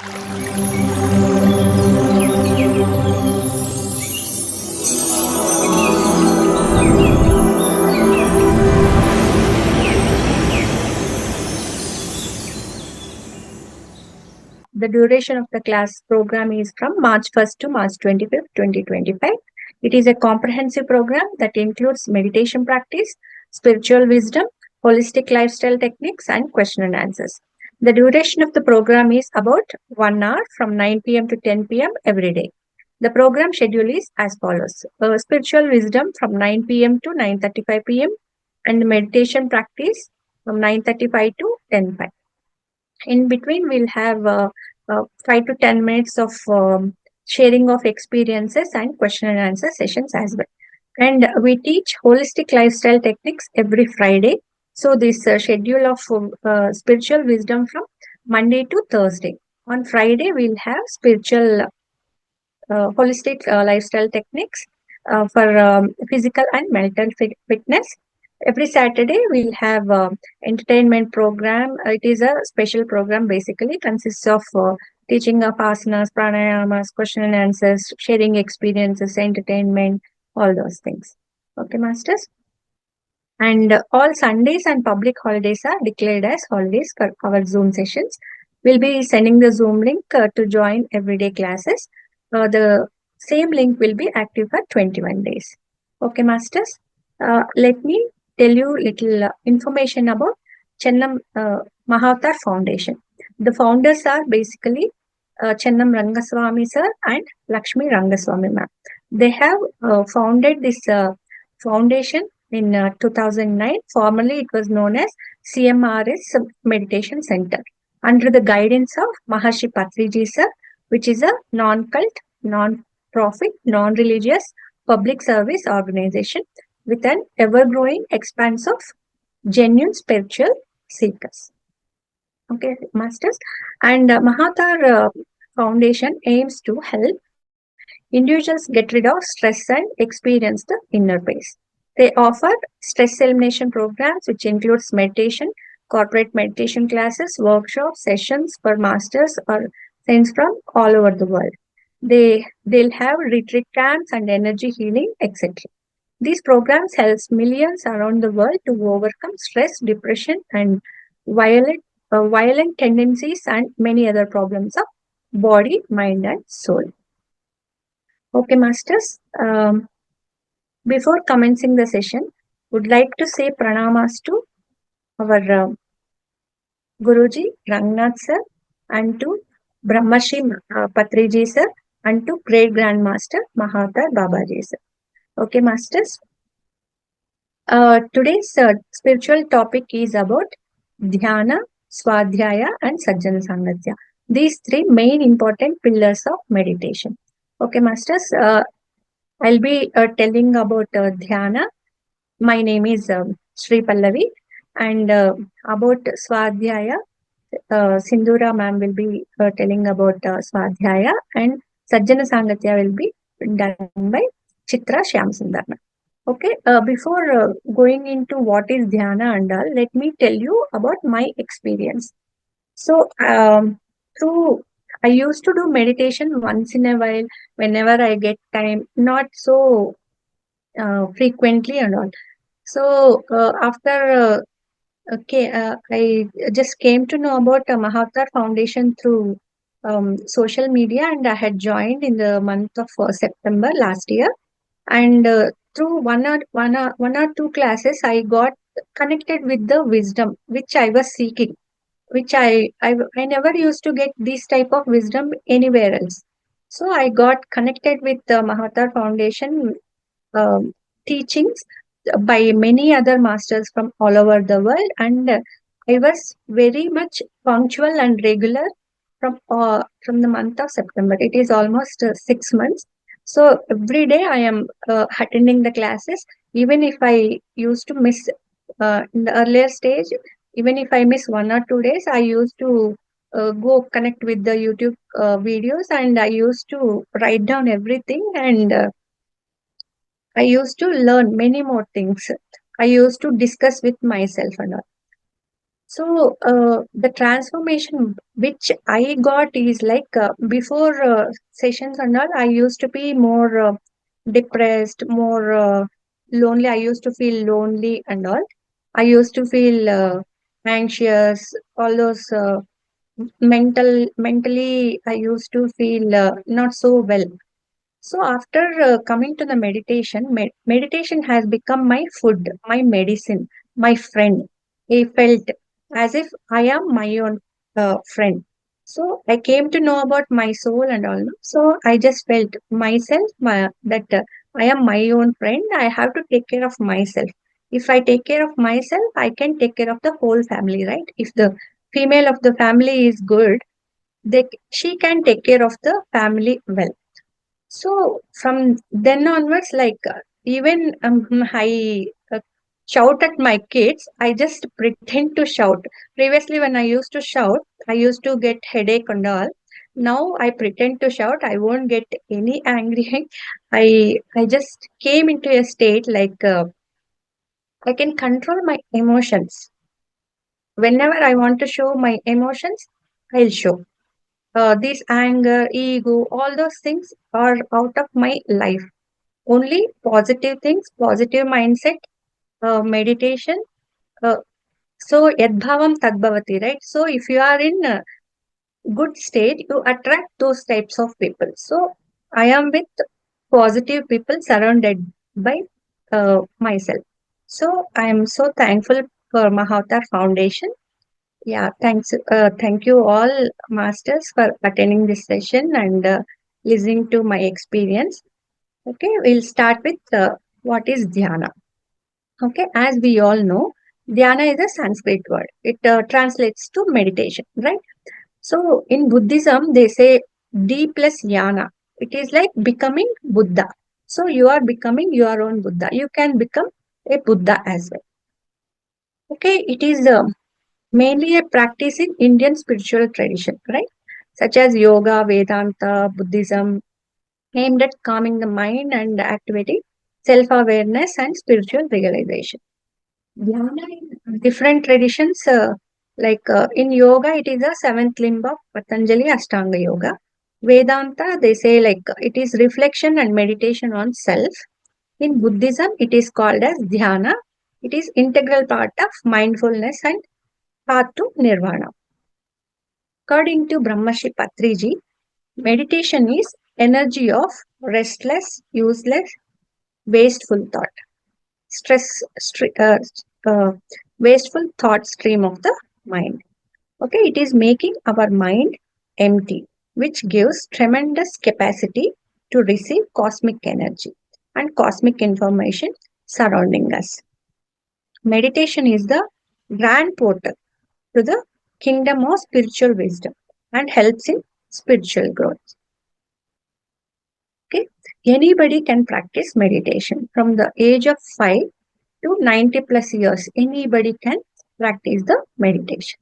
The duration of the class program is from March 1st to March 25th, 2025. It is a comprehensive program that includes meditation practice, spiritual wisdom, holistic lifestyle techniques, and question and answers. The duration of the program is about 1 hour from 9 p.m. to 10 p.m. every day. The program schedule is as follows. Spiritual wisdom from 9 p.m. to 9:35 p.m. and meditation practice from 9:35 to 10:05. In between, we'll have 5 to 10 minutes of sharing of experiences and question and answer sessions as well. And we teach holistic lifestyle techniques every Friday. So this schedule of spiritual wisdom from Monday to Thursday. On Friday, we'll have spiritual holistic lifestyle techniques for physical and mental fitness. Every Saturday, we'll have entertainment program. It is a special program, basically consists of teaching of asanas, pranayamas, question and answers, sharing experiences, entertainment, all those things. Okay, masters. And all Sundays and public holidays are declared as holidays for our Zoom sessions. We'll be sending the Zoom link to join everyday classes. The same link will be active for 21 days. Okay, masters. Let me tell you little information about Chennam Mahavatar Foundation. The founders are basically Chennam Rangaswamy sir and Lakshmi Rangaswamy ma'am. They have founded this foundation in 2009. Formerly, it was known as CMRS Meditation Center under the guidance of Maharshi Patriji sir, which is a non-cult, non-profit, non-religious public service organization with an ever-growing expanse of genuine spiritual seekers. Okay, masters. And Mahavatar Foundation aims to help individuals get rid of stress and experience the inner peace. They offer stress elimination programs, which includes meditation, corporate meditation classes, workshops, sessions for masters or saints from all over the world. They'll have retreat camps and energy healing, etc. These programs help millions around the world to overcome stress, depression, and violent tendencies and many other problems of body, mind, and soul. Okay, masters. Before commencing the session, would like to say pranamas to our Guruji Rangnath sir and to Brahmashi Patriji sir and to Great Grandmaster Mahavatar Babaji sir. Okay, masters. Today's spiritual topic is about Dhyana, Swadhyaya, and Sajjana Sangatya. These three main important pillars of meditation. Okay, masters. I'll be telling about Dhyana. My name is Sreepallavi, and about Swadhyaya, Sindhura ma'am will be telling about Swadhyaya, and Sajjana Sangatya will be done by Chitra Shyamsundar. Okay, before going into what is Dhyana and all, let me tell you about my experience. So, I used to do meditation once in a while, whenever I get time, not so frequently and all. So, after I just came to know about Mahavatar Foundation through social media, and I had joined in the month of September last year. And through one or two classes, I got connected with the wisdom which I was seeking, which I never used to get this type of wisdom anywhere else. So I got connected with the Mahavatar Foundation teachings by many other masters from all over the world, and I was very much punctual and regular from the month of September. It is almost 6 months. So every day I am attending the classes. Even if I used to miss in the earlier stage, even if I miss 1 or 2 days, I used to go connect with the YouTube videos, and I used to write down everything, and I used to learn many more things. I used to discuss with myself and all. So the transformation which I got is like before sessions and all, I used to be more depressed, more lonely. I used to feel lonely and all. I used to feel anxious, all those mentally I used to feel not so well. So after coming to the meditation, meditation has become my food, my medicine, my friend. I felt as if I am my own friend. So I came to know about my soul and all. So I just felt myself that I am my own friend. I have to take care of myself. If I take care of myself, I can take care of the whole family, right? If the female of the family is good, she can take care of the family well. So from then onwards, like even I shout at my kids, I just pretend to shout. Previously, when I used to shout, I used to get headache and all. Now I pretend to shout. I won't get any angry. I just came into a state like I can control my emotions. Whenever I want to show my emotions, I'll show. This anger, ego, all those things are out of my life. Only positive things, positive mindset, meditation. Uh, so, yadbhavam tadbhavati, right? So, if you are in a good state, you attract those types of people. So, I am with positive people surrounded by myself. So, I am so thankful for Mahavatar Foundation. Yeah, thanks. Thank you all, masters, for attending this session and listening to my experience. Okay, we'll start with what is Dhyana. Okay, as we all know, Dhyana is a Sanskrit word. It translates to meditation, right? So in Buddhism, they say D plus Yana. It is like becoming Buddha. So you are becoming your own Buddha. You can become a Buddha as well. Okay, it is mainly a practice in Indian spiritual tradition, right? Such as yoga, Vedanta, Buddhism, aimed at calming the mind and activating self awareness and spiritual realization. Dhyana in different traditions, like in yoga, it is a seventh limb of Patanjali Ashtanga Yoga. Vedanta, they say like it is reflection and meditation on self. In Buddhism, it is called as Dhyana. It is integral part of mindfulness and path to nirvana. According to Brahmashi Patriji, meditation is energy of restless, useless, wasteful thought, uh, wasteful thought stream of the mind. Okay, it is making our mind empty, which gives tremendous capacity to receive cosmic energy and cosmic information surrounding us. Meditation is the grand portal to the kingdom of spiritual wisdom and helps in spiritual growth. Okay, anybody can practice meditation from the age of 5 to 90 plus years. Anybody can practice the meditation.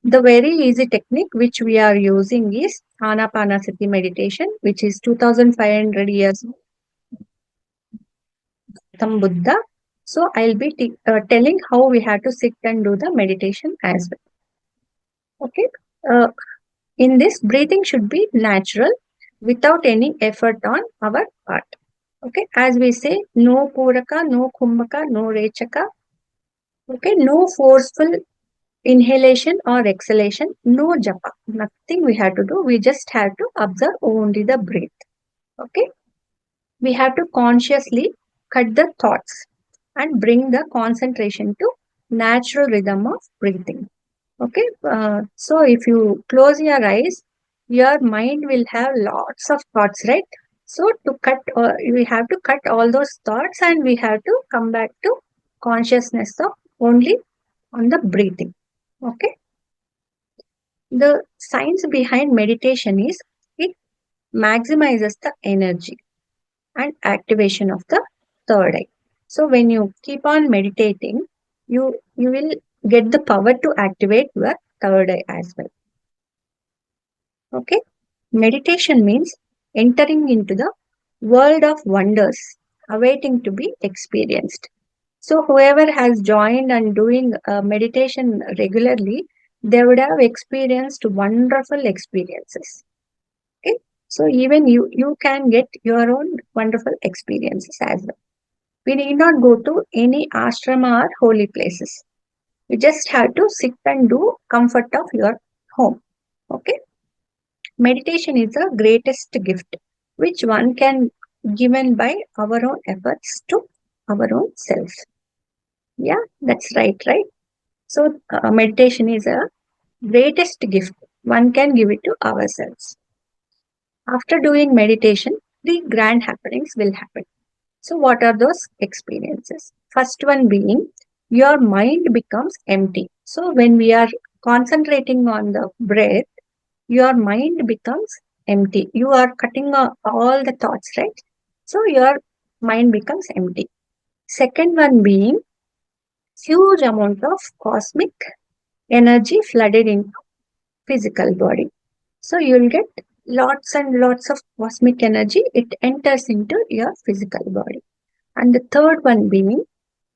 The very easy technique which we are using is Anapanasati meditation, which is 2500 years from Buddha. So I'll be telling how we have to sit and do the meditation as well. Okay. Uh, in this, breathing should be natural without any effort on our part. Okay. As we say, no puraka, no kumbhaka, no rechaka. Okay. No forceful inhalation or exhalation, no japa, nothing we have to do. We just have to observe only the breath. Okay, we have to consciously cut the thoughts and bring the concentration to natural rhythm of breathing. Okay, so if you close your eyes, your mind will have lots of thoughts, right? So to cut, we have to cut all those thoughts and we have to come back to consciousness of only on the breathing. Okay. The science behind meditation is it maximizes the energy and activation of the third eye. So when you keep on meditating, you will get the power to activate your third eye as well. Okay. Meditation means entering into the world of wonders awaiting to be experienced. So whoever has joined and doing meditation regularly, they would have experienced wonderful experiences. Okay, so even you can get your own wonderful experiences as well. We need not go to any ashrama or holy places. You just have to sit and do comfort of your home. Okay, meditation is the greatest gift which one can given by our own efforts to our own self. Yeah, that's right, right? So meditation is a greatest gift one can give it to ourselves. After doing meditation, three grand happenings will happen. So what are those experiences? First one being your mind becomes empty. So when we are concentrating on the breath, your mind becomes empty. You are cutting all the thoughts, right? So your mind becomes empty. Second one being huge amount of cosmic energy flooded into physical body. So you'll get lots and lots of cosmic energy. It enters into your physical body. And the third one being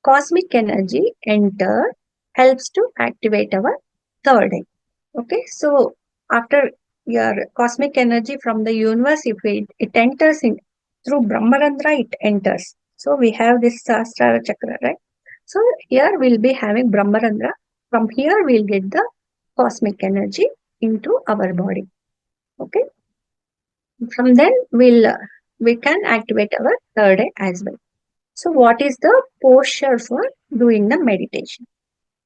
cosmic energy enter helps to activate our third eye. Okay, so after your cosmic energy from the universe, if it enters in through Brahmarandra, it enters. So we have this Sahasrara chakra, right? So here we'll be having Brahmarandra. From here we'll get the cosmic energy into our body. Okay, from then we can activate our third eye as well. So what is the posture for doing the meditation?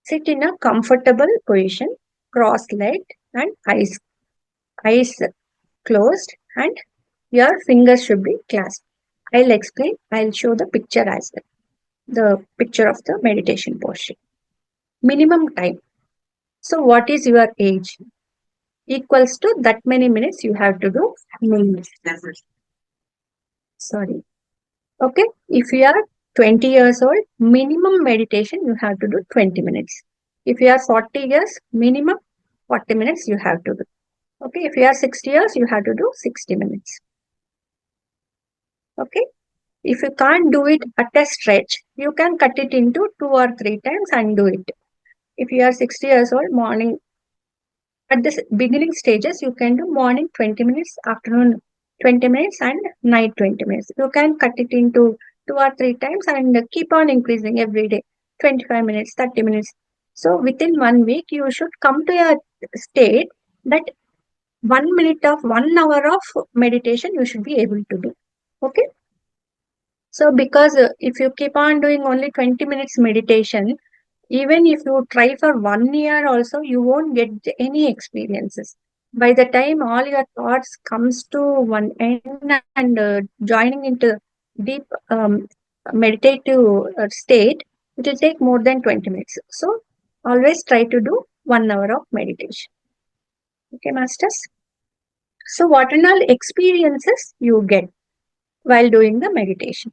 Sit in a comfortable position, cross-legged and eyes closed, and your fingers should be clasped. I'll explain. I'll show the picture as well. The picture of the meditation posture. Minimum time. So what is your age? Equals to that many minutes you have to do. Sorry. Okay. If you are 20 years old, minimum meditation you have to do 20 minutes. If you are 40 years, minimum 40 minutes you have to do. Okay. If you are 60 years, you have to do 60 minutes. Okay. If you can't do it at a stretch, you can cut it into 2 or 3 times and do it. If you are 60 years old, morning at the beginning stages, you can do morning 20 minutes, afternoon 20 minutes, and night 20 minutes. You can cut it into 2 or 3 times and keep on increasing every day 25 minutes, 30 minutes. So within 1 week, you should come to a state that 1 minute of 1 hour of meditation you should be able to do. Okay. So because if you keep on doing only 20 minutes meditation, even if you try for 1 year also, you won't get any experiences. By the time all your thoughts comes to one end and joining into deep meditative state, it will take more than 20 minutes. So always try to do 1 hour of meditation. Okay, masters. So what and all experiences you get while doing the meditation?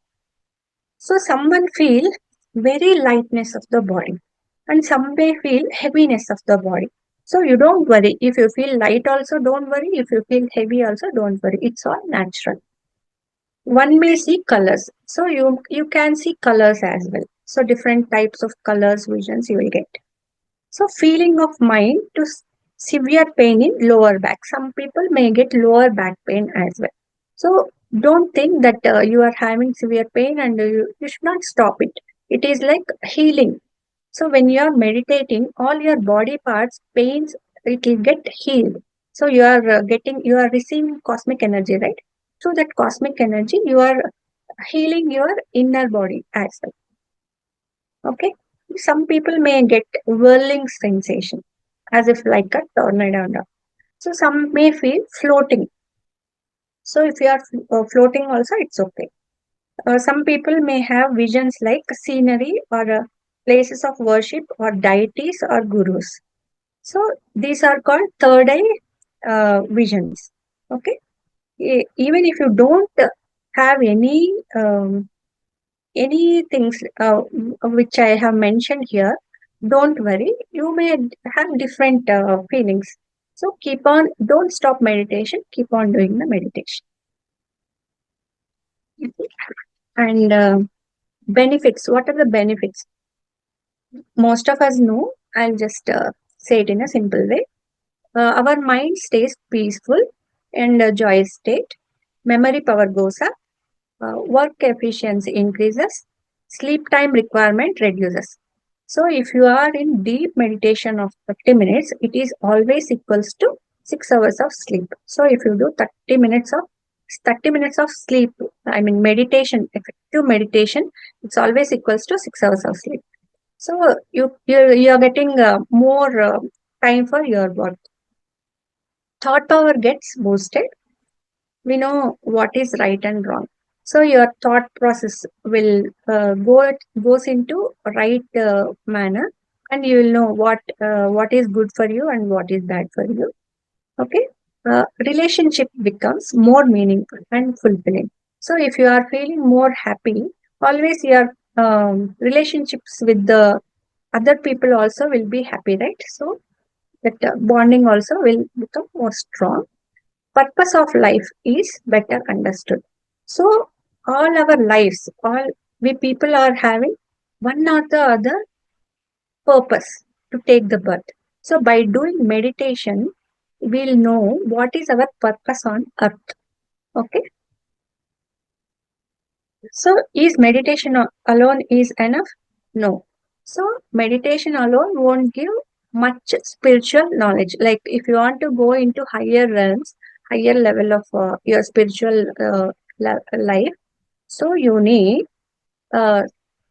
So someone feel very lightness of the body and some may feel heaviness of the body. So you don't worry. If you feel light also don't worry. If you feel heavy also don't worry. It's all natural. One may see colors. So you can see colors as well. So different types of colors, visions you will get. So feeling of mind to severe pain in lower back. Some people may get lower back pain as well. So don't think that you are having severe pain and you should not stop it. It is like healing. So when you are meditating, all your body parts, pains, it will get healed. So you are receiving cosmic energy, right? So that cosmic energy, you are healing your inner body as well. Okay. Some people may get whirling sensation as if like a tornado. So some may feel floating. So if you are floating also, it's okay. Some people may have visions like scenery or places of worship or deities or gurus. So these are called third eye visions. Okay. Even if you don't have any things which I have mentioned here, don't worry. You may have different feelings. So keep on, don't stop meditation. Keep on doing the meditation. And Benefits. What are the benefits? Most of us know. I'll just say it in a simple way. Our mind stays peaceful and joyous state. Memory power goes up. Work efficiency increases. Sleep time requirement reduces. So if you are in deep meditation of 30 minutes, it is always equals to 6 hours of sleep. So if you do 30 minutes of sleep, I mean meditation, effective meditation, it's always equals to 6 hours of sleep. So you are getting more time for your work. Thought power gets boosted. We know what is right and wrong. So your thought process will goes into right manner, and you will know what is good for you and what is bad for you. Okay. Relationship becomes more meaningful and fulfilling. So if you are feeling more happy, always your relationships with the other people also will be happy, right? So that bonding also will become more strong. Purpose of life is better understood. So all our lives, all we people are having one or the other purpose to take the birth. So by doing meditation, we'll know what is our purpose on earth. Okay. So is meditation alone is enough? No. So meditation alone won't give much spiritual knowledge. Like if you want to go into higher realms, higher level of your spiritual life, so you need uh,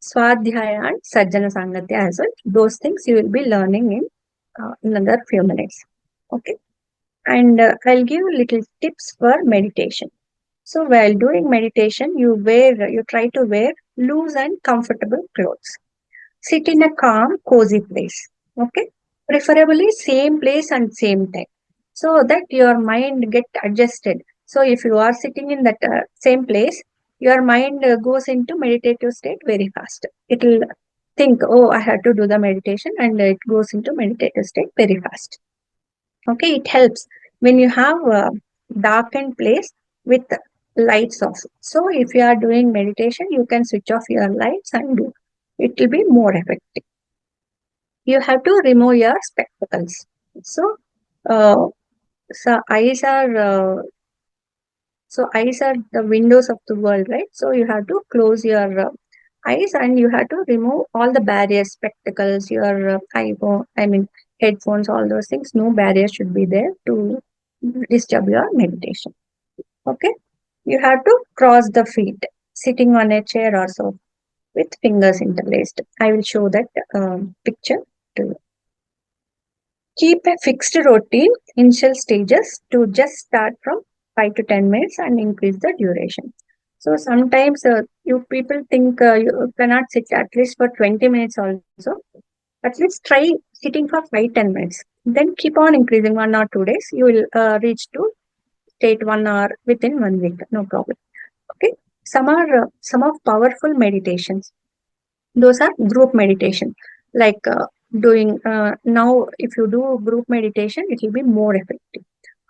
Swadhyaya and Sajjana Sangatya as well. Those things you will be learning in another few minutes. Okay. And I'll give little tips for meditation. So while doing meditation, you try to wear loose and comfortable clothes. Sit in a calm, cozy place. Okay. Preferably same place and same time. So that your mind get adjusted. So if you are sitting in that same place, your mind goes into meditative state very fast. It will think, oh, I have to do the meditation, and it goes into meditative state very fast. Okay, it helps when you have a darkened place with lights off. So if you are doing meditation, you can switch off your lights and do. It will be more effective. You have to remove your spectacles. So, uh, so eyes are the windows of the world, right? So you have to close your eyes, and you have to remove all the barriers, spectacles, your iPhone, I mean headphones, all those things. No barrier should be there to disturb your meditation. Okay. You have to cross the feet, sitting on a chair or so with fingers interlaced. I will show that picture to you. Keep a fixed routine, initial stages to just start from 5 to 10 minutes and increase the duration. So sometimes you people think you cannot sit at least for 20 minutes also. At least try sitting for 5-10 minutes. Then keep on increasing 1 or 2 days. You will reach to state 1 hour within 1 week. No problem. Okay. Some of powerful meditations. Those are group meditation. Like doing now, if you do group meditation, it will be more effective.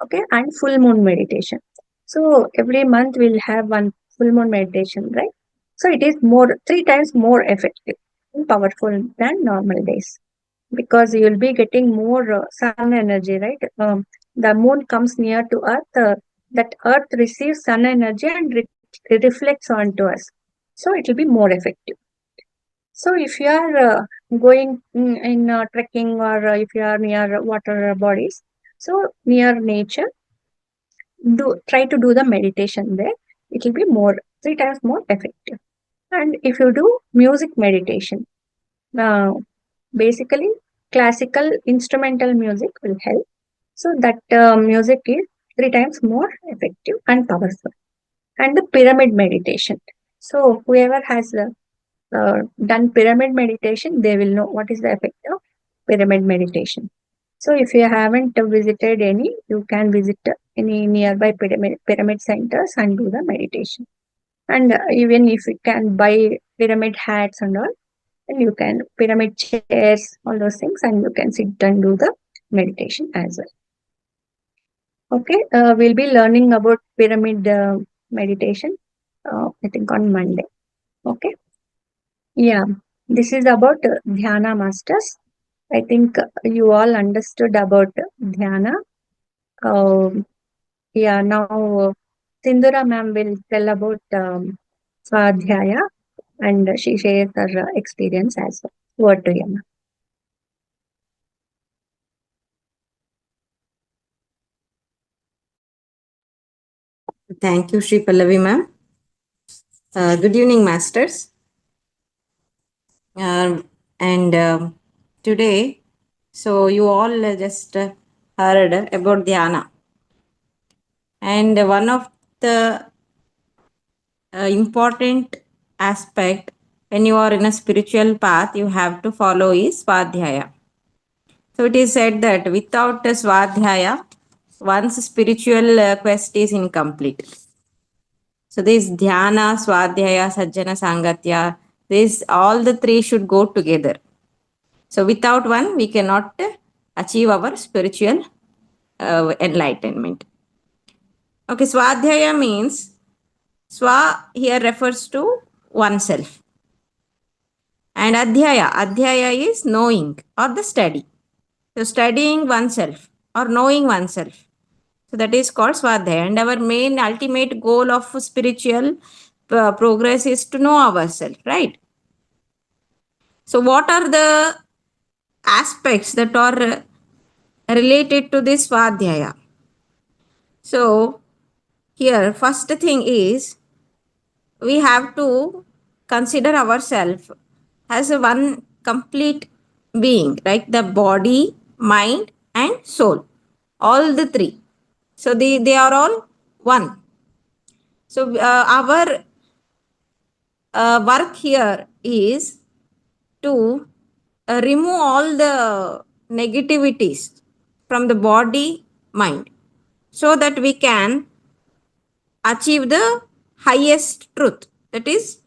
Okay. And full moon meditation. So every month we'll have one full moon meditation, right? So it is more 3 times more effective and powerful than normal days, because you will be getting more sun energy, right? The moon comes near to earth, that earth receives sun energy and reflects onto us, so it will be more effective. So if you are going in trekking, or if you are near water bodies, so near nature, do try to do the meditation there. It will be more 3 times more effective. And if you do music meditation, uh, basically classical instrumental music will help. So that music is 3 times more effective and powerful. And the pyramid meditation. So whoever has done pyramid meditation, they will know what is the effect of pyramid meditation. So if you haven't visited any, you can visit any nearby pyramid centers and do the meditation. And even if you can buy pyramid hats and all, and you can pyramid chairs, all those things, and you can sit and do the meditation as well. Okay, we'll be learning about pyramid meditation, I think on Monday. Okay. Yeah, this is about Dhyana masters. I think you all understood about Dhyana. Um, yeah, now Sindhura ma'am will tell about Swadhyaya and she shares her experience as well. What to you, ma'am? Thank you, Sreepallavi ma'am. Good evening, masters. And today, so you all just heard about Dhyana. And one of the important aspect when you are in a spiritual path, you have to follow is Swadhyaya. So it is said that without a Swadhyaya, one's spiritual quest is incomplete. So this Dhyana, Swadhyaya, Sajjana, Sangatya, this all the three should go together. So without one, we cannot achieve our spiritual enlightenment. Okay, Swadhyaya means Swa here refers to oneself. And Adhyaya is knowing or the study. So studying oneself or knowing oneself. So that is called Swadhyaya. And our main ultimate goal of spiritual progress is to know ourselves, right? So what are the aspects that are related to this Swadhyaya? So here, first thing is we have to consider ourselves as a one complete being, right? The body, mind, and soul. All the three. So they are all one. So our work here is to remove all the negativities from the body, mind, so that we can achieve the highest truth, that is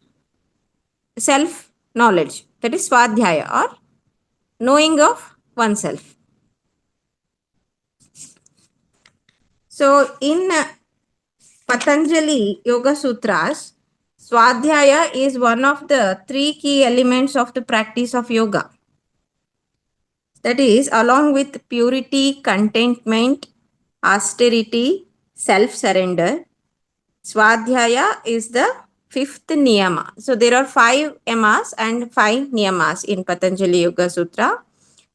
self knowledge, that is swadhyaya or knowing of oneself. So in Patanjali Yoga Sutras, swadhyaya is one of the three key elements of the practice of yoga. That is, along with purity, contentment, austerity, self surrender, Swadhyaya is the fifth niyama. So there are 5 yamas and 5 niyamas in Patanjali Yoga Sutra.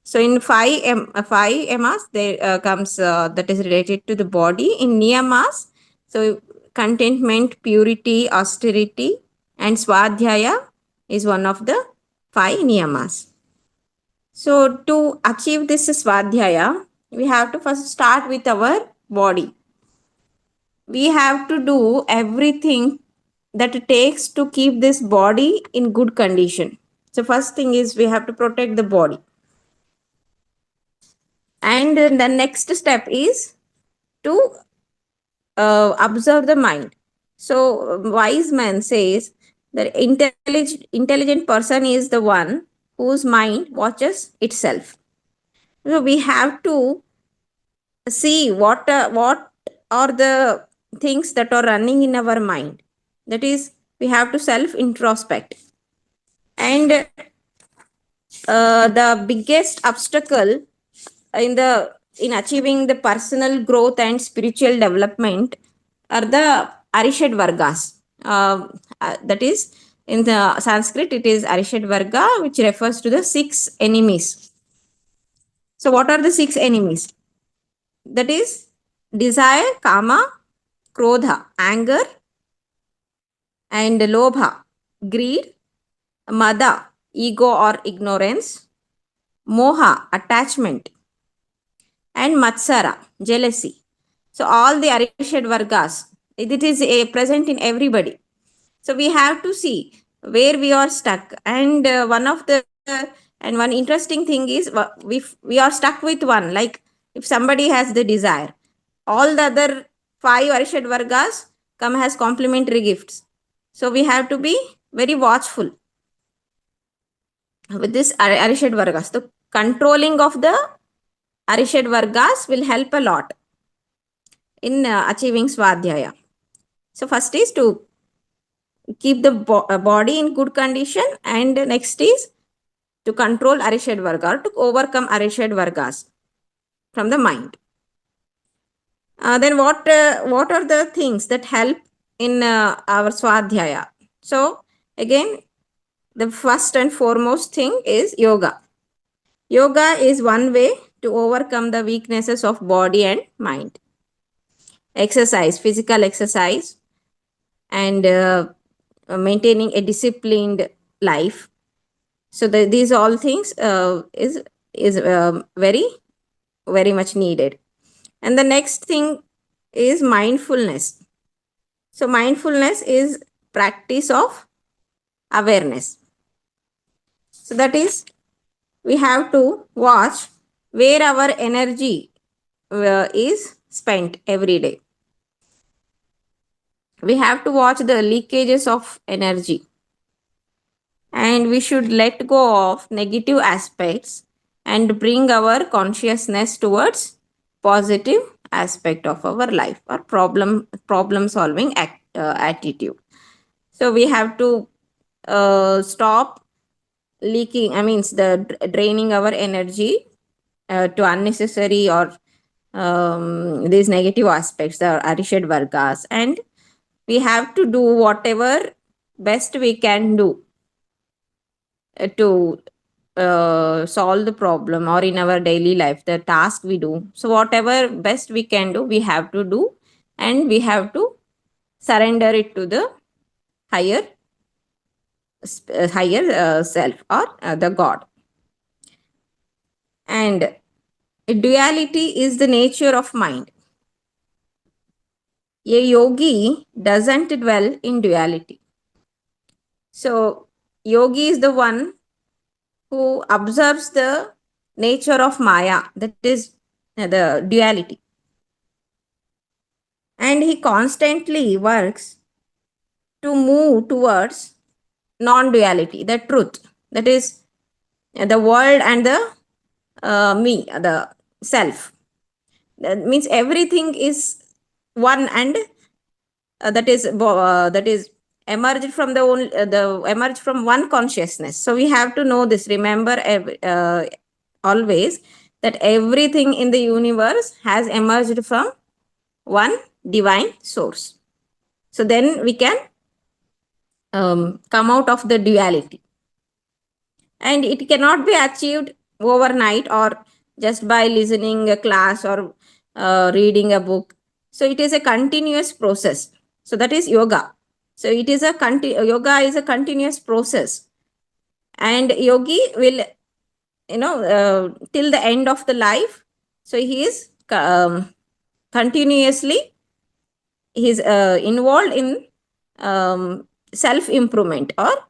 So in 5 yamas, there comes that is related to the body. In niyamas, so contentment, purity, austerity, and Swadhyaya is one of the 5 niyamas. So to achieve this Swadhyaya, we have to first start with our body. We have to do everything that it takes to keep this body in good condition. So first thing is we have to protect the body. And then the next step is to observe the mind. So wise man says that intelligent person is the one whose mind watches itself. So we have to see what are the things that are running in our mind. That is, we have to self introspect. And the biggest obstacle in achieving the personal growth and spiritual development are the Arishad Vargas. That is, in the Sanskrit, it is Arishad Varga, which refers to the 6 enemies. So, what are the 6 enemies? That is desire, kama, krodha, anger, and lobha, greed, mada, ego or ignorance, moha, attachment, and matsara, jealousy. So all the Arishad Vargas, it is present in everybody. So we have to see where we are stuck. And one interesting thing is we are stuck with one. Like if somebody has the desire, all the other 5 Arishad Vargas come as complimentary gifts. So we have to be very watchful with this Arishad Vargas. The controlling of the Arishad Vargas will help a lot in achieving Swadhyaya. So first is to keep the body in good condition, and next is to control Arishad Varga, or to overcome Arishad Vargas from the mind. Then what are the things that help in our Swadhyaya? So again, the first and foremost thing is yoga. Yoga is one way to overcome the weaknesses of body and mind. Exercise, physical exercise, and maintaining a disciplined life. So these all things is very much needed. And the next thing is mindfulness. So mindfulness is practice of awareness. So that is, we have to watch where our energy is spent every day. We have to watch the leakages of energy, and we should let go of negative aspects and bring our consciousness towards positive aspect of our life, or problem solving attitude. So we have to stop leaking, I mean draining our energy to unnecessary or these negative aspects, the Arishad Vargas, and we have to do whatever best we can do to solve the problem, or in our daily life the task we do. So whatever best we can do, we have to do, and we have to surrender it to the higher self, or the God. And duality is the nature of mind. A yogi doesn't dwell in duality. So yogi is the one who observes the nature of Maya, that is the duality. And he constantly works to move towards non duality, the truth, that is the world and the me, the self. That means everything is one, and that is emerged from the emerged from one consciousness. So we have to know this, remember always, that everything in the universe has emerged from one divine source. So then we can come out of the duality, and it cannot be achieved overnight, or just by listening a class, or reading a book. So it is a continuous process. So that is yoga. So it is yoga is a continuous process, and yogi will, till the end of the life, so he is continuously, he is involved in self improvement, or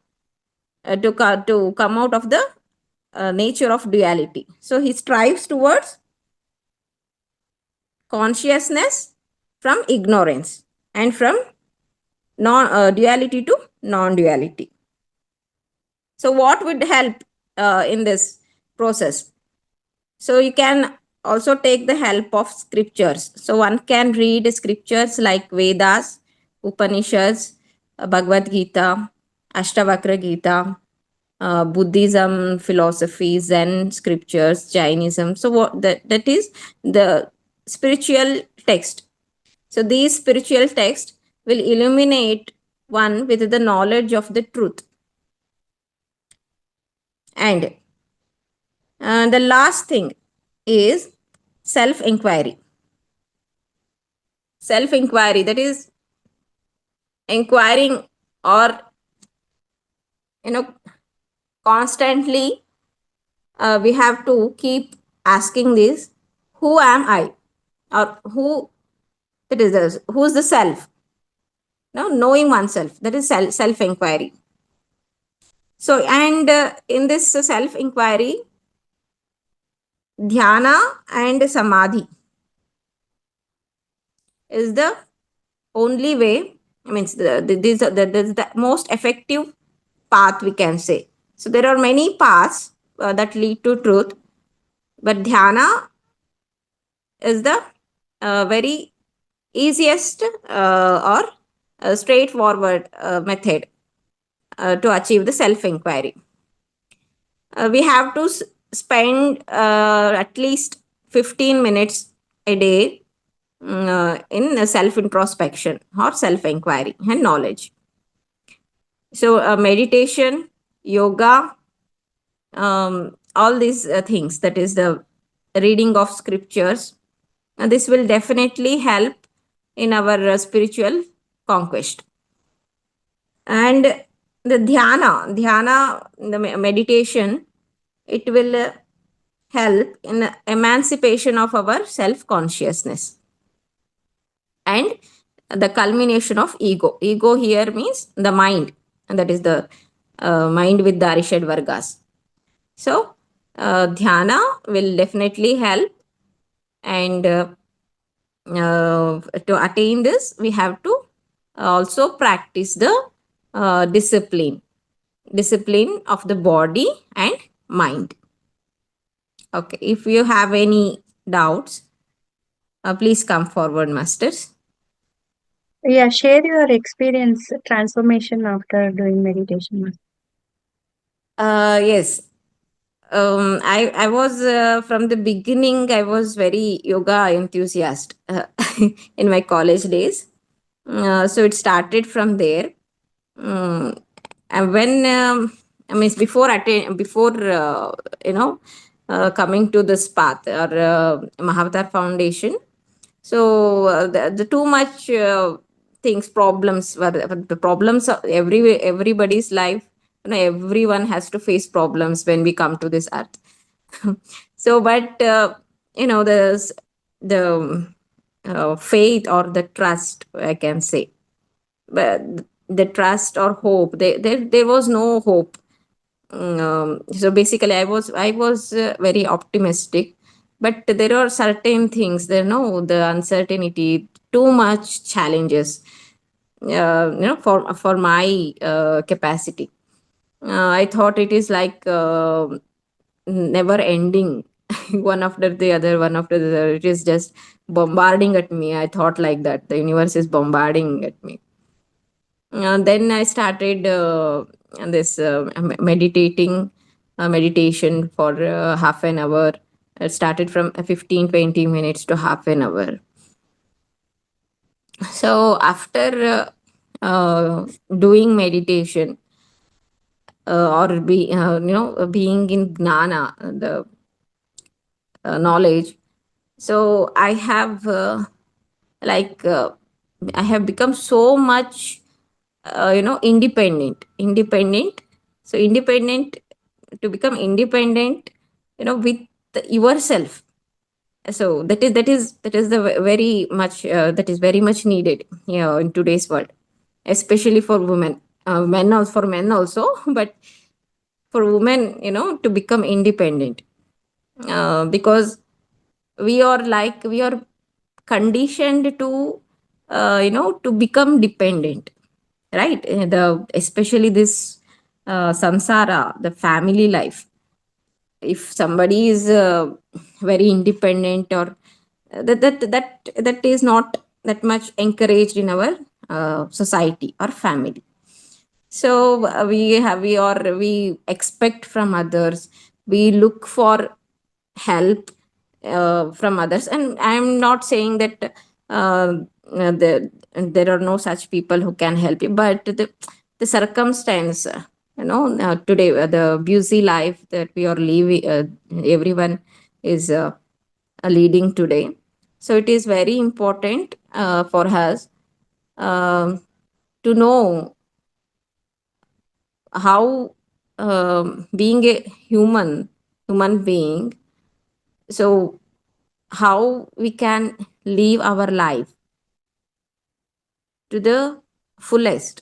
to come out of the nature of duality. So he strives towards consciousness from ignorance, and from non duality to non duality. So what would help in this process? So you can also take the help of scriptures. So one can read scriptures like Vedas, Upanishads, Bhagavad Gita, Ashtavakra Gita, Buddhism, philosophy, Zen scriptures, Jainism. So that is the spiritual text. So these spiritual texts will illuminate one with the knowledge of the truth. And the last thing is self-inquiry. Self-inquiry, that is inquiring, or constantly we have to keep asking this: who am I, or who's the self? Knowing oneself, that is self-inquiry. So, and in this self-inquiry, dhyana and samadhi is the only way, I mean, these are the most effective path, we can say. So there are many paths that lead to truth, but dhyana is the very easiest or straightforward method to achieve the self inquiry. We have to spend at least 15 minutes a day in self introspection or self inquiry and knowledge. So, meditation, yoga, all these things, that is the reading of scriptures, this will definitely help in our spiritual conquest. And the dhyana, the meditation, it will help in emancipation of our self consciousness and the culmination of ego. Ego here means the mind, and that is the mind with the Arishad Vargas. So, dhyana will definitely help, and to attain this, we have to also practice the discipline of the body and mind. Okay, if you have any doubts, please come forward, masters. Yeah, share your experience transformation after doing meditation. Yes. I was from the beginning, I was very yoga enthusiast in my college days. So it started from there. And when I mean, before coming to this path or Mahavatar Foundation, so the too much things problems were the problems of everybody's life. Everyone has to face problems when we come to this earth. So, but the faith or the trust, I can say, but the trust or hope, there was no hope. So basically, I was very optimistic, but there are certain things, the uncertainty, too much challenges, for my capacity. I thought it is like never ending, one after the other, one after the other. It is just bombarding at me. I thought like that. The universe is bombarding at me. Then I started this meditation for half an hour. It started from 15-20 minutes to half an hour. So after doing meditation, or being in gnana, the knowledge, so I have like I have become so much independent. So independent, to become independent, with yourself. So that is the very much that is very much needed, in today's world, especially for women. Men also, for men also, but for women, to become independent, because we are conditioned to to become dependent, right? The especially this samsara, the family life. If somebody is very independent, or that is not that much encouraged in our society or family. So we expect from others, we look for help from others. And I'm not saying that there are no such people who can help you, but the circumstance, today, the busy life that we are living, everyone is leading today. So it is very important for us um, to know how, being a human being, so how we can live our life to the fullest,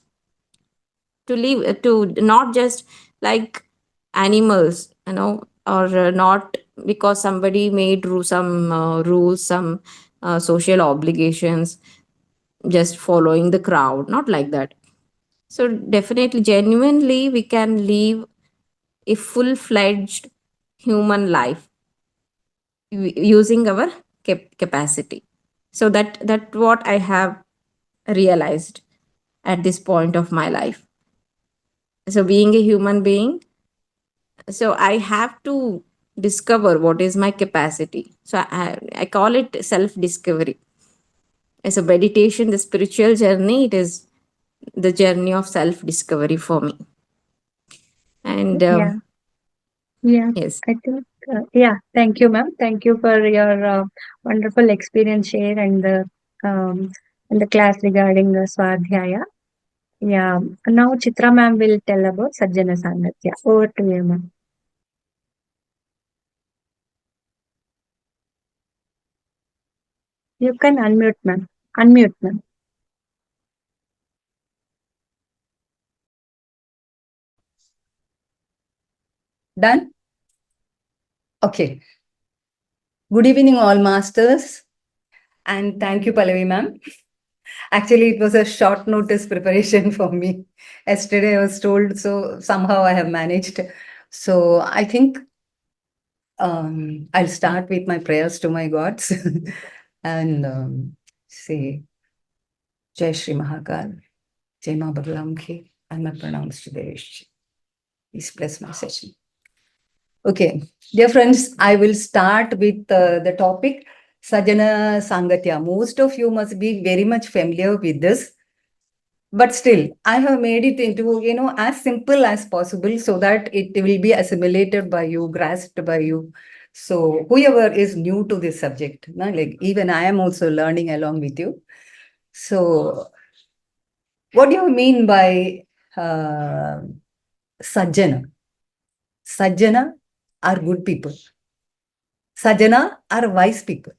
to live, to not just like animals, or not because somebody made some rules, some social obligations, just following the crowd, not like that. So definitely, genuinely, we can live a full-fledged human life using our capacity. So that what I have realized. at this point of my life. So being a human being, so I have to discover what is my capacity. So I call it self discovery. As a meditation, the spiritual journey, it is the journey of self discovery for me. And Yeah, yeah. yes, I think, yeah. Thank you, ma'am. Thank you for your wonderful experience share um, and the class regarding the Swadhyaya. Yeah. Now Chitra ma'am will tell about Sajjana Sangatya. Over to you, ma'am. You can unmute, ma'am. Unmute, ma'am. Done? Okay. Good evening, all masters. And thank you, Pallavi ma'am. Actually, it was a short notice preparation for me. Yesterday, I was told, so somehow I have managed. So I think I'll start with my prayers to my gods and say, Jai Shri Mahakal, Jai Ma Bagalamki, and my pranams to Devesh. Please bless my session. Okay, dear friends, I will start with the topic Sajjana Sangatya. Most of you must be very much familiar with this, but still, I have made it into, as simple as possible so that it will be assimilated by you, grasped by you. So whoever is new to this subject, like even I am also learning along with you. So what do you mean by Sajjana? Sajjana are good people. Sajjana are wise people.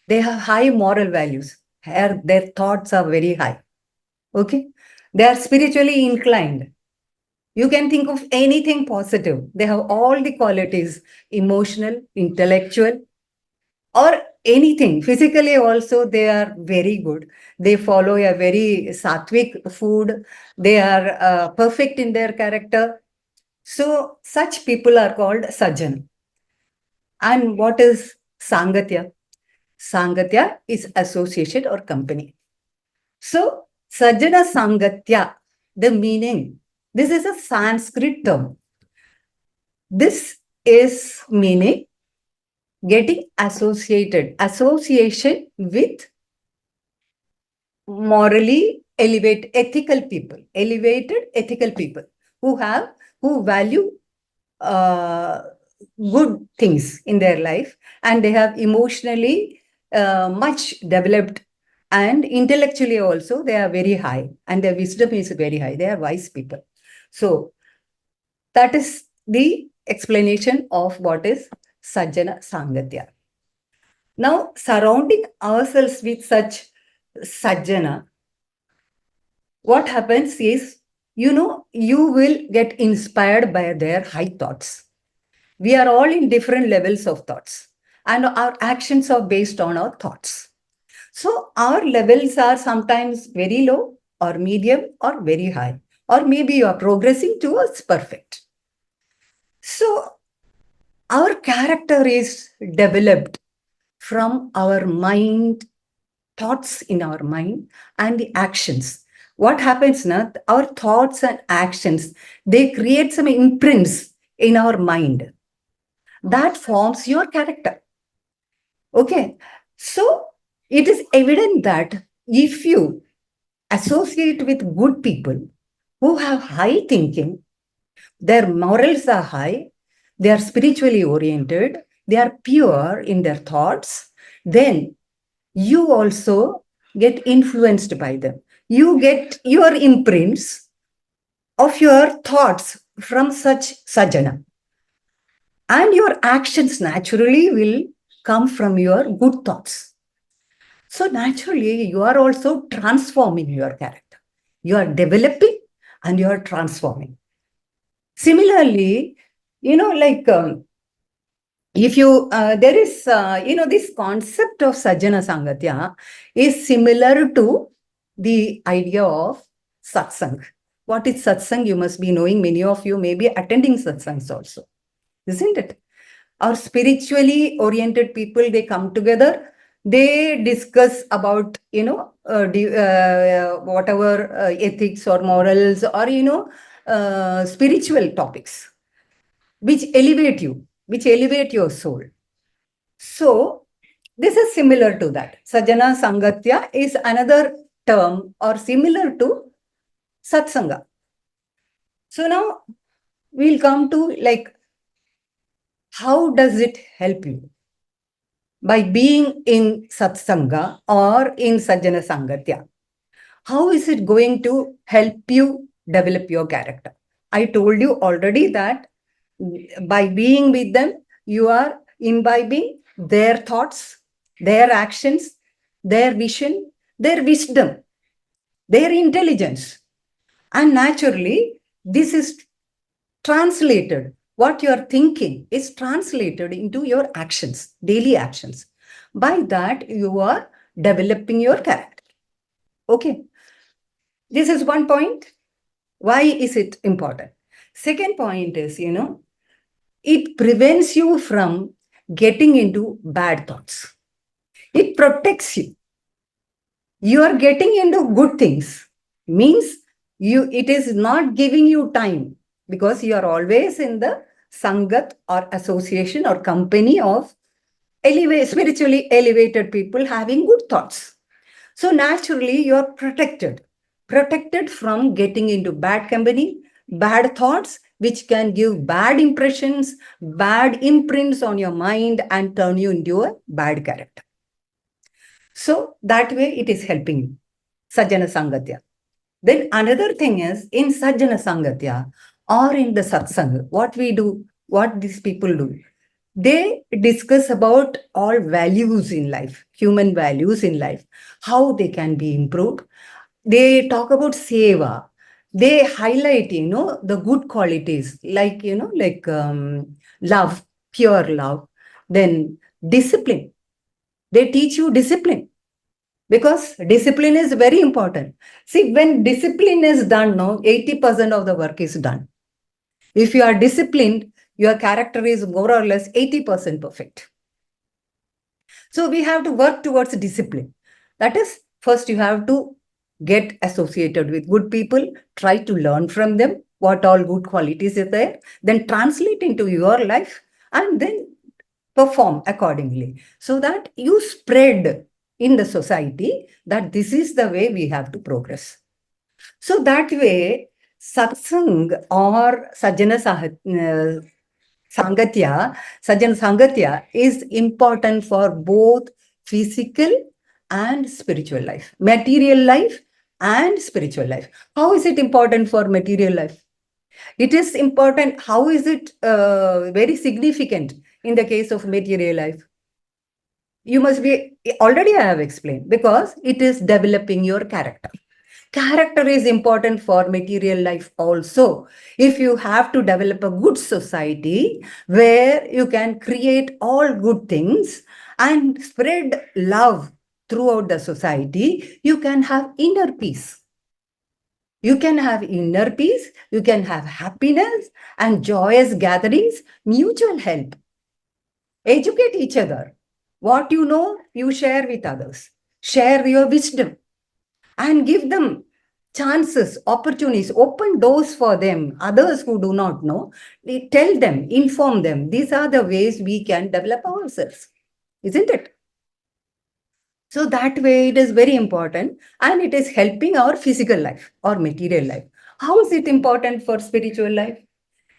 They have high moral values. Their thoughts are very high. Okay? They are spiritually inclined. You can think of anything positive. They have all the qualities, emotional, intellectual, or anything. Physically also, they are very good. They follow a very sattvic food. They are perfect in their character. So such people are called Sajjana. And what is Sangatya? Sangatya is association or company. So, Sajjana Sangatya, the meaning, this is a Sanskrit term. This is meaning getting associated, association with morally elevated ethical people who value uh, good things in their life, and they have emotionally much developed, and intellectually also they are very high, and their wisdom is very high. They are wise people. So that is the explanation of what is Sajjana Sangatya. Now, surrounding ourselves with such Sajjana, what happens is, you will get inspired by their high thoughts. We are all in different levels of thoughts, and our actions are based on our thoughts. So our levels are sometimes very low or medium or very high, or maybe you are progressing towards perfect. So our character is developed from our mind, thoughts in our mind, and the actions. What happens now? Our thoughts and actions, they create some imprints in our mind that forms your character. Okay. So it is evident that if you associate with good people who have high thinking, their morals are high, they are spiritually oriented, they are pure in their thoughts, then you also get influenced by them. You get your imprints of your thoughts from such sajjana. And your actions naturally will come from your good thoughts. So naturally, you are also transforming your character. You are developing and you are transforming. Similarly, if you, there is, this concept of Sajjana Sangatya is similar to the idea of satsang. What is satsang? You must be knowing. Many of you may be attending satsangs also, isn't it? Or spiritually oriented people, they come together. They discuss about, whatever ethics or morals or, spiritual topics, which elevate your soul. So this is similar to that. Sajjana Sangatya is another term or similar to Satsanga. So now we'll come to like, how does it help you? By being in Satsanga or in Sajjana Sangatya, how is it going to help you develop your character? I told you already that by being with them, you are imbibing their thoughts, their actions, their vision, their wisdom, their intelligence. And naturally, this is translated. What you are thinking is translated into your actions, daily actions. By that, you are developing your character. Okay. This is one point. Why is it important? Second point is, it prevents you from getting into bad thoughts. It protects you. You are getting into good things. Means it is not giving you time, because you are always in the sangat or association or company of spiritually elevated people having good thoughts. So naturally, you are protected from getting into bad company, bad thoughts, which can give bad impressions, bad imprints on your mind and turn you into a bad character. So that way it is helping you. Sajjana Sangatya. Then another thing is, in Sajjana Sangatya or in the satsang, what we do, what these people do, they discuss about all values in life, human values in life, how they can be improved. They talk about seva. They highlight, the good qualities, like, love, pure love. Then discipline. They teach you discipline, because discipline is very important. See, when discipline is done, 80% of the work is done. If you are disciplined, your character is more or less 80% perfect. So we have to work towards discipline. That is, first you have to get associated with good people, try to learn from them what all good qualities are there, then translate into your life, and then perform accordingly, so that you spread in the society that this is the way we have to progress. So that way, satsang or Sangatya, Sajjana Sangatya is important for both physical and spiritual life, material life and spiritual life. How is it important for material life? It is important. How is it very significant in the case of material life? You must be, already I have explained, because it is developing your character. Character is important for material life also. If you have to develop a good society where you can create all good things and spread love throughout the society, you can have inner peace. You can have inner peace, you can have happiness and joyous gatherings, mutual help. Educate each other. What you know, you share with others. Share your wisdom and give them chances, opportunities, open doors for them. Others who do not know, tell them, inform them. These are the ways we can develop ourselves, isn't it? So that way it is very important, and it is helping our physical life or material life. How is it important for spiritual life?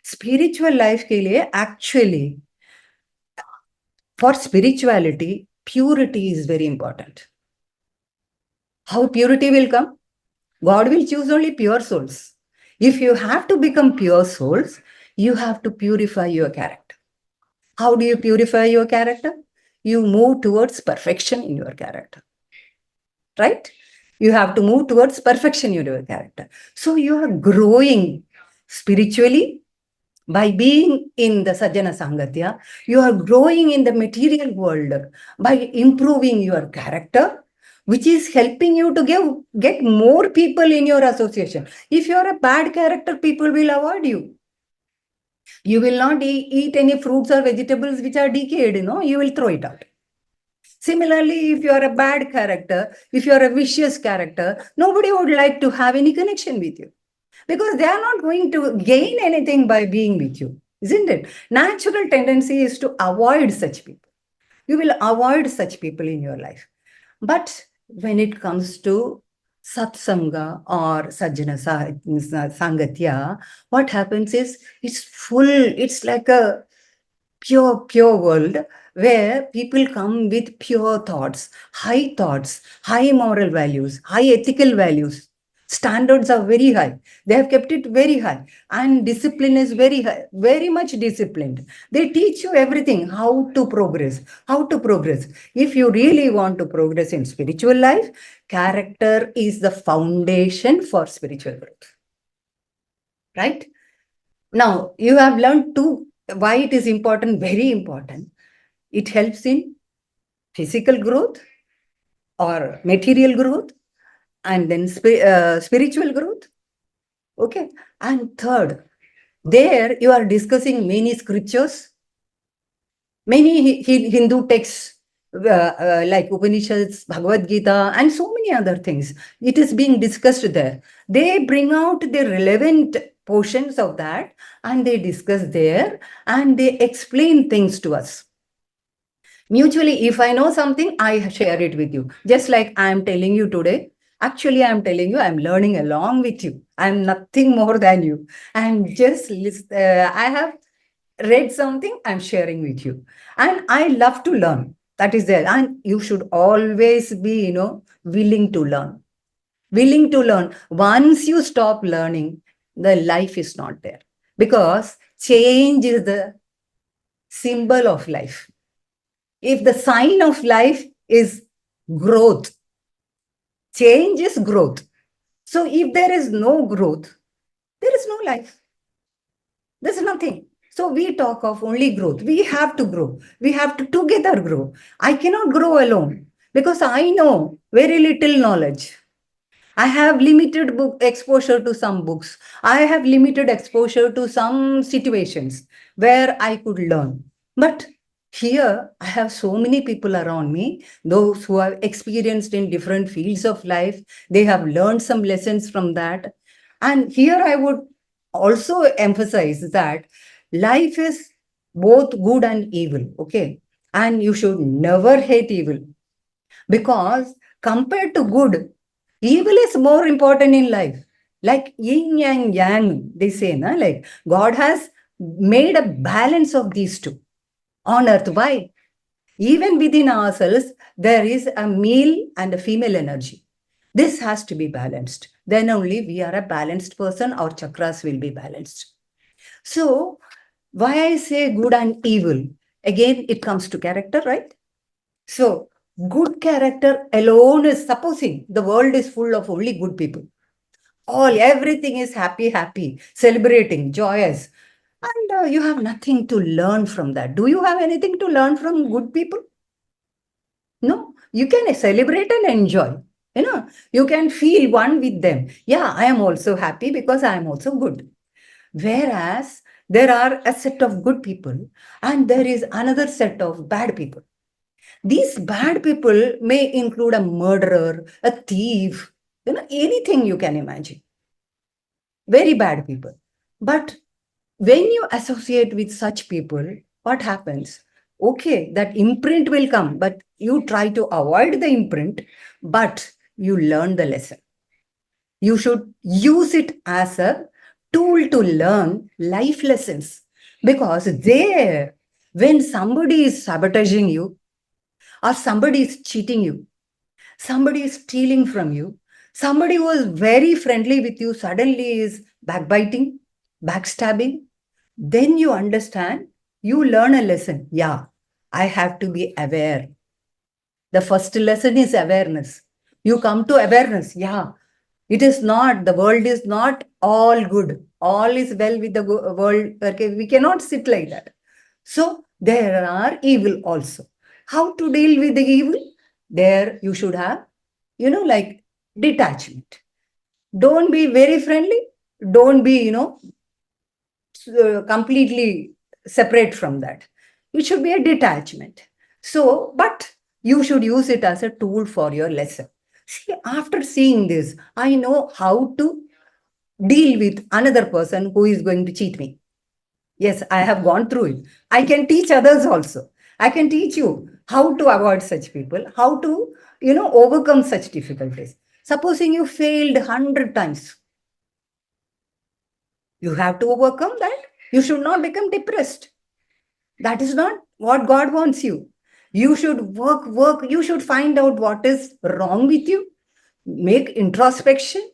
Spiritual life ke liye, actually, for spirituality, purity is very important. How purity will come? God will choose only pure souls. If you have to become pure souls, you have to purify your character. How do you purify your character? You move towards perfection in your character. Right? You have to move towards perfection in your character. So you are growing spiritually by being in the Sajjana Sangatya. You are growing in the material world by improving your character, which is helping you to get more people in your association. If you are a bad character, people will avoid you. You will not eat any fruits or vegetables which are decayed, you will throw it out. Similarly, if you are a bad character, if you are a vicious character, nobody would like to have any connection with you because they are not going to gain anything by being with you, isn't it? Natural tendency is to avoid such people. You will avoid such people in your life. But when it comes to satsanga or Sajjana Sangatya, what happens is it's full, it's like a pure world where people come with pure thoughts, high moral values, high ethical values. Standards are very high. They have kept it very high. And discipline is very high, very much disciplined. They teach you everything, how to progress, how to progress. If you really want to progress in spiritual life, character is the foundation for spiritual growth. Right? Now, you have learned two, why it is important, very important. It helps in physical growth or material growth and then spiritual growth. Okay. And third, there you are discussing many scriptures, many Hindu texts like Upanishads, Bhagavad Gita, and so many other things. It is being discussed there. They bring out the relevant portions of that and they discuss there and they explain things to us. Mutually, if I know something, I share it with you. Just like I am telling you today. Actually, I am telling you, I am learning along with you. I am nothing more than you. I have read something, I'm sharing with you. And I love to learn. That is there. And you should always be, willing to learn. Willing to learn. Once you stop learning, the life is not there. Because change is the symbol of life. If the sign of life is growth, change is growth. So if there is no growth, there is no life. There's nothing. So we talk of only growth. We have to grow. We have to together grow. I cannot grow alone because I know very little knowledge. I have limited book exposure to some books. I have limited exposure to some situations where I could learn. But here I have so many people around me, those who have experienced in different fields of life. They have learned some lessons from that. And here I would also emphasize that life is both good and evil, okay? And you should never hate evil because compared to good, evil is more important in life. Like yin and yang, they say, na? Like God has made a balance of these two on earth. Why? Even within ourselves, there is a male and a female energy. This has to be balanced. Then only we are a balanced person, our chakras will be balanced. So, why I say good and evil? Again, it comes to character, right? So, good character alone is supposing the world is full of only good people. Everything is happy, celebrating, joyous. And you have nothing to learn from that. Do you have anything to learn from good people? No, you can celebrate and enjoy. You can feel one with them. Yeah, I am also happy because I am also good. Whereas there are a set of good people and there is another set of bad people. These bad people may include a murderer, a thief, anything you can imagine. Very bad people. But when you associate with such people, what happens? Okay, that imprint will come, but you try to avoid the imprint, but you learn the lesson. You should use it as a tool to learn life lessons because there, when somebody is sabotaging you or somebody is cheating you, somebody is stealing from you, somebody who is very friendly with you suddenly is backbiting, backstabbing, then you understand, you learn a lesson. Yeah, I have to be aware. The first lesson is awareness. You come to awareness. Yeah, it is not, the world is not all good. All is well with the world. Okay, we cannot sit like that. So there are evil also. How to deal with the evil? There you should have, like detachment. Don't be very friendly. Don't be, completely separate from that. It should be a detachment. So, but You should use it as a tool for your lesson. See, after seeing this, I know how to deal with another person who is going to cheat me. Yes, I have gone through it. I can teach others also. I can teach you how to avoid such people, how to, overcome such difficulties. Supposing you failed 100 times, you have to overcome that. You should not become depressed. That is not what God wants you. You should work. You should find out what is wrong with you, make introspection.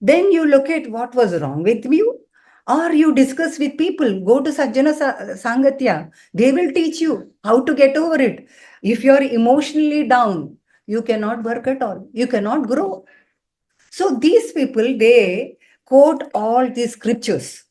Then you look at what was wrong with you, or you discuss with people. Go to Sajjana Sangatya. They will teach you how to get over it. If you are emotionally down, you cannot work at all. You cannot grow. So these people, they quote all these scriptures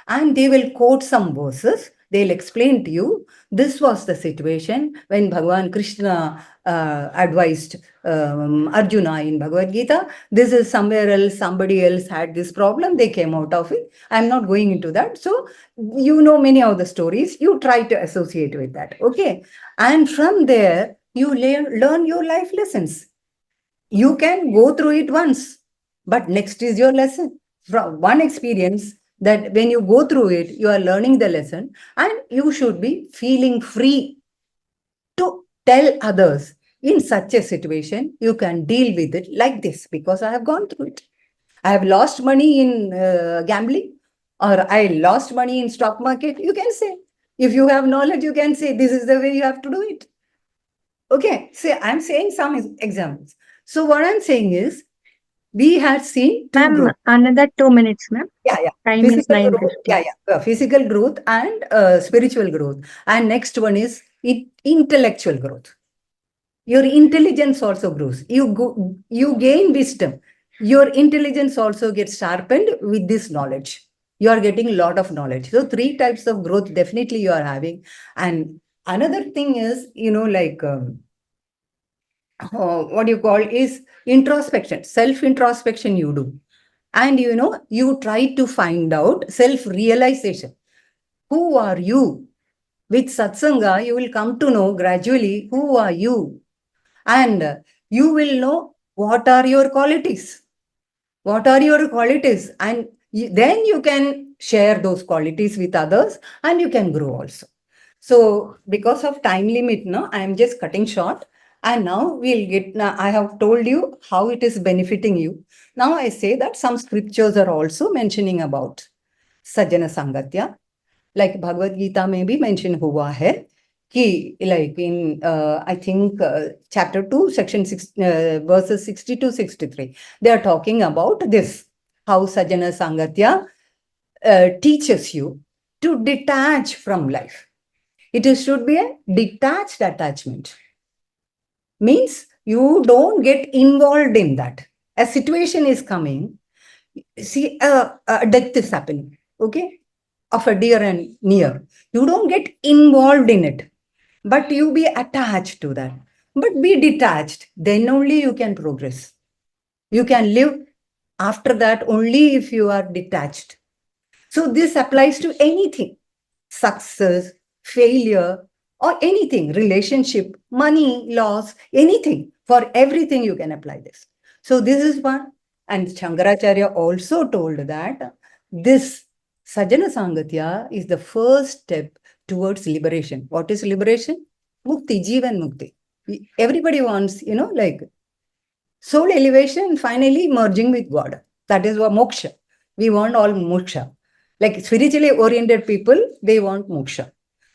and they will quote some verses. They'll explain to you, this was the situation when Bhagavan Krishna advised Arjuna in Bhagavad Gita. This is somewhere else, somebody else had this problem. They came out of it. I'm not going into that. So, you know many of the stories. You try to associate with that. Okay. And from there, you learn your life lessons. You can go through it once, but next is your lesson. From one experience, that when you go through it, you are learning the lesson and you should be feeling free to tell others in such a situation, you can deal with it like this because I have gone through it. I have lost money in gambling or I lost money in stock market. You can say, if you have knowledge, you can say, this is the way you have to do it. Okay, so I'm saying some examples. So what I'm saying is, we had seen two Ma'am, groups. another 2 minutes, ma'am. Yeah, yeah. Time is Physical growth, 9:50. yeah, yeah. Physical growth and spiritual growth. And next one is intellectual growth. Your intelligence also grows. You gain wisdom. Your intelligence also gets sharpened with this knowledge. You are getting a lot of knowledge. So 3 types of growth definitely you are having. And another thing is, what you call is introspection, self-introspection you do. And you try to find out self-realization. Who are you? With satsanga, you will come to know gradually who are you. And you will know what are your qualities. What are your qualities? And then you can share those qualities with others and you can grow also. So because of time limit, no, I am just cutting short. And now we'll get, now I have told you how it is benefiting you. Now I say that some scriptures are also mentioning about Sajjana Sangatya. Like Bhagavad Gita may be mentioned hua hai. Ki, like in, I think, chapter 2, section 6, verses 60 to 63. They are talking about this, how Sajjana Sangatya teaches you to detach from life. Should be a detached attachment. Means you don't get involved in that. A situation is coming. See, a death is happening, okay, of a dear and near. You don't get involved in it, but you be attached to that. But be detached. Then only you can progress. You can live after that only if you are detached. So this applies to anything. Success, failure, or anything, relationship, money, loss, anything. For everything, you can apply this. So this is one. And Shankaracharya also told that this Sajjana Sangatya is the first step towards liberation. What is liberation? Mukti, Jivan Mukti. Everybody wants, like soul elevation, finally merging with God. That is what moksha. We want all moksha. Like spiritually oriented people, they want moksha.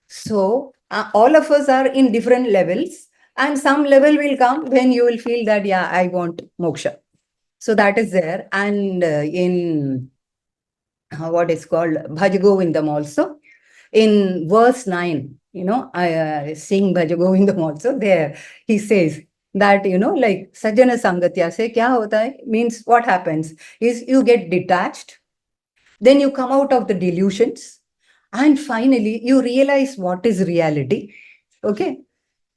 So all of us are in different levels, and some level will come when you will feel that, yeah, I want moksha. So that is there. And in what is called Bhaj Govindam also, in verse 9, I sing Bhaj Govindam also, there he says that, like Sajjana Sangatya se kya hota hai, means what happens is you get detached, then you come out of the delusions, and finally you realize what is reality. Okay.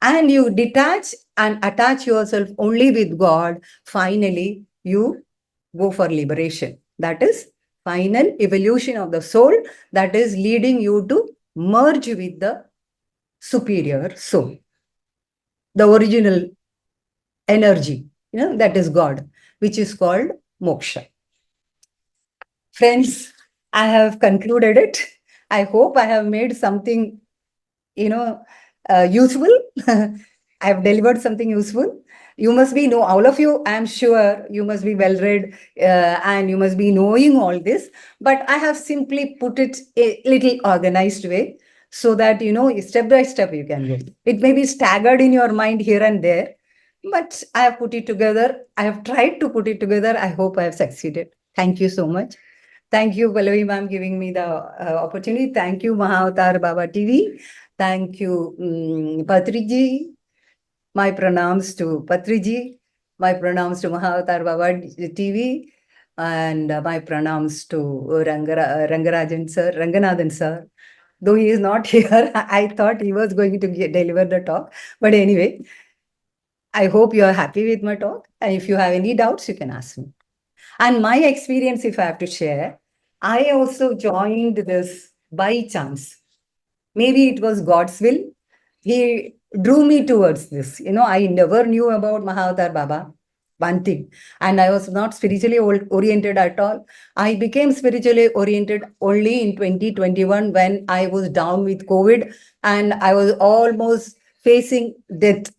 And you detach and attach yourself only with God. Finally, you go for liberation. That is final evolution of the soul that is leading you to merge with the superior soul. the original energy, that is God, which is called moksha. Friends, I have concluded it. I hope I have made something, useful. I have delivered something useful. You must be all of you, I am sure you must be well read, and you must be knowing all this. But I have simply put it a little organized way so that, step by step you can go. It may be staggered in your mind here and there, but I have put it together. I have tried to put it together. I hope I have succeeded. Thank you so much. Thank you, Pallavi ma'am, giving me the opportunity. Thank you, Mahavatar Baba TV. Thank you, Patriji. My pranams to Patriji. My pranams to Mahavatar Baba TV. And my pranams to Rangarajan sir, Ranganathan sir. Though he is not here, I thought he was going to deliver the talk. But anyway, I hope you are happy with my talk. And if you have any doubts, you can ask me. And my experience, if I have to share, I also joined this by chance. Maybe it was God's will. He drew me towards this. I never knew about Mahavatar Baba, one thing. And I was not spiritually oriented at all. I became spiritually oriented only in 2021 when I was down with COVID and I was almost facing death.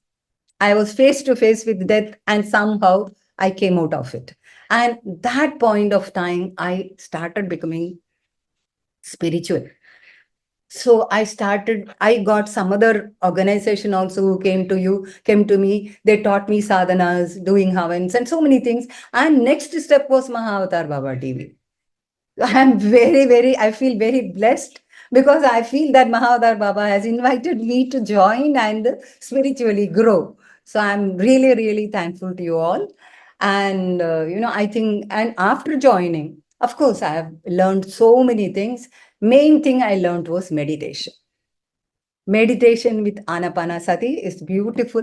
I was face to face with death, and somehow I came out of it. And that point of time, I started becoming spiritual. So I got some other organization also who came to me. They taught me sadhanas, doing havans, and so many things. And next step was Mahavatar Baba TV. I feel very blessed because I feel that Mahavatar Baba has invited me to join and spiritually grow. So I'm really, really thankful to you all. And, I think, and after joining, of course, I have learned so many things. Main thing I learned was meditation. Meditation with Anapanasati is beautiful.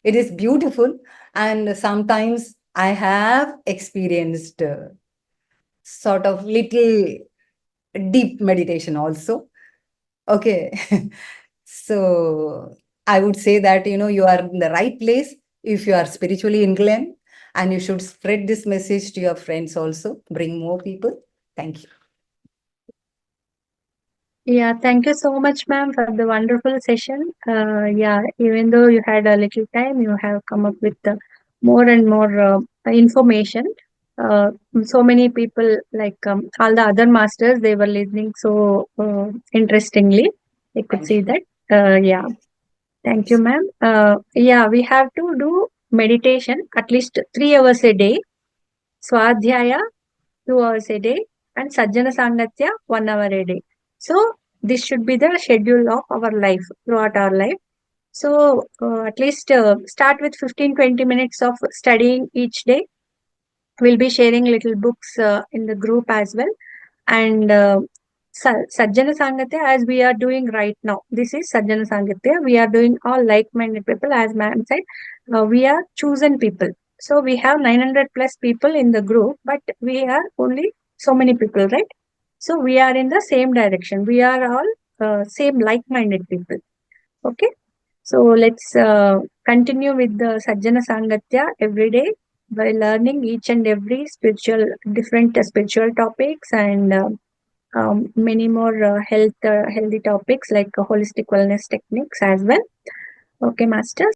It is beautiful. And sometimes I have experienced sort of little deep meditation also. Okay. So I would say that, you are in the right place if you are spiritually inclined, and you should spread this message to your friends also. Bring more people. Thank you. Yeah, thank you so much, ma'am, for the wonderful session. Yeah, even though you had a little time, you have come up with more and more information. Uh, so many people, like all the other masters, they were listening so interestingly. I could see that. Yeah, thank you, ma'am. Yeah, we have to do meditation at least 3 hours a day, Swadhyaya 2 hours a day, and Sajjana Sangatya 1 hour a day. So this should be the schedule of our life throughout our life. So at least start with 15-20 minutes of studying each day. We'll be sharing little books in the group as well. And Sajjana Sangatya, as we are doing right now, this is Sajjana Sangatya. We are doing all like-minded people, as ma'am said. We are chosen people. So we have 900 plus people in the group, but we are only so many people, right? So we are in the same direction. We are all same like-minded people. Okay. So let's continue with the Sajjana Sangatya every day by learning each and every different spiritual topics and many more healthy topics like holistic wellness techniques as well. Okay, masters.